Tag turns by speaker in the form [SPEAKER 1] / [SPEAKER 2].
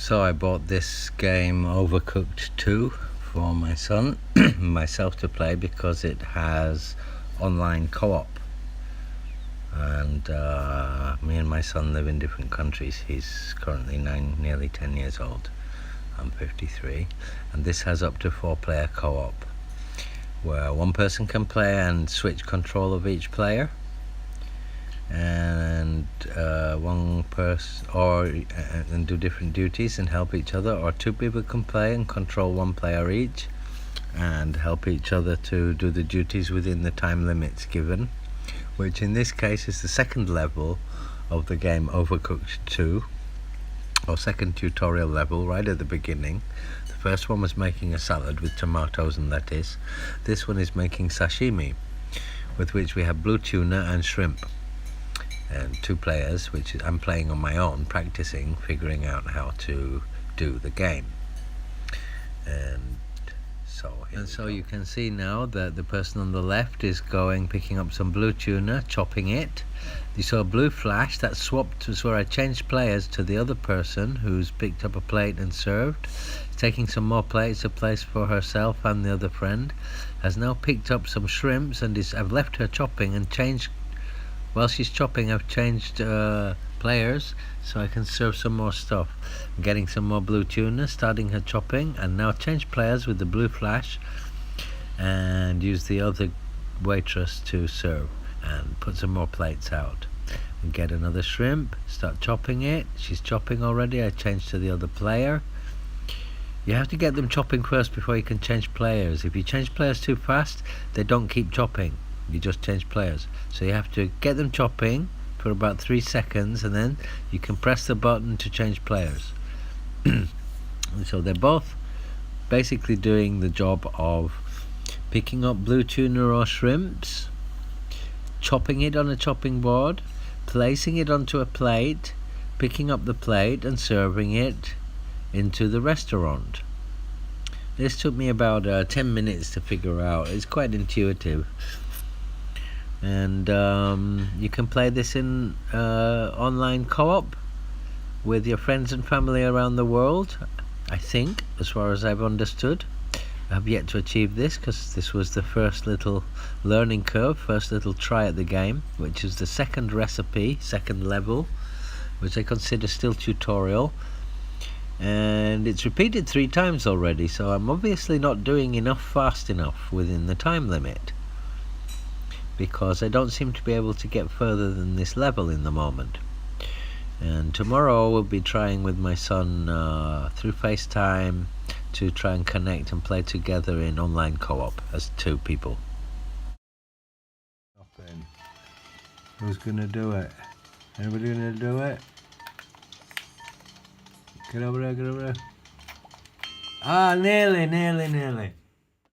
[SPEAKER 1] So I bought this game Overcooked 2 for my son myself to play because it has online co-op, and me and my son live in different countries. He's currently nearly 10 years old. I'm 53, and this has up to 4-player co-op where one person can play and switch control of each player, and one person and do different duties and help each other, or 2 people can play and control 1 player each and help each other to do the duties within the time limits given, which in this case is the second level of the game Overcooked 2, or second tutorial level, right at the beginning. The first one was making a salad with tomatoes and lettuce. This one is making sashimi, with which we have blue tuna and shrimp, and 2 players, which I'm playing on my own, practicing, figuring out how to do the game. And so you can see now that the person on the left is picking up some blue tuna, chopping it. You saw a blue flash that swapped, was where I changed players to the other person who's picked up a plate and served, taking some more plates to place for herself and the other friend, has now picked up some shrimps, and I've left her chopping and changed. While she's chopping, I've changed players so I can serve some more stuff. I'm getting some more blue tuna, starting her chopping, and now change players with the blue flash and use the other waitress to serve and put some more plates out. And get another shrimp, start chopping it. She's chopping already, I change to the other player. You have to get them chopping first before you can change players. If you change players too fast, they don't keep chopping. You just change players. So you have to get them chopping for about 3 seconds, and then you can press the button to change players. So they're both basically doing the job of picking up blue tuna or shrimps, chopping it on a chopping board, placing it onto a plate, picking up the plate and serving it into the restaurant. This took me about 10 minutes to figure out. It's quite intuitive. And you can play this in online co-op with your friends and family around the world, I think, as far as I've understood. I have yet to achieve this because this was the first little learning curve, first little try at the game, which is the second recipe, second level, which I consider still tutorial. And it's repeated 3 times already, so I'm obviously not doing fast enough within the time limit, because I don't seem to be able to get further than this level in the moment. And tomorrow we'll be trying with my son through FaceTime to try and connect and play together in online co-op as 2 people. Who's gonna do it? Anybody gonna do it? Get over there, get over there. Ah, nearly.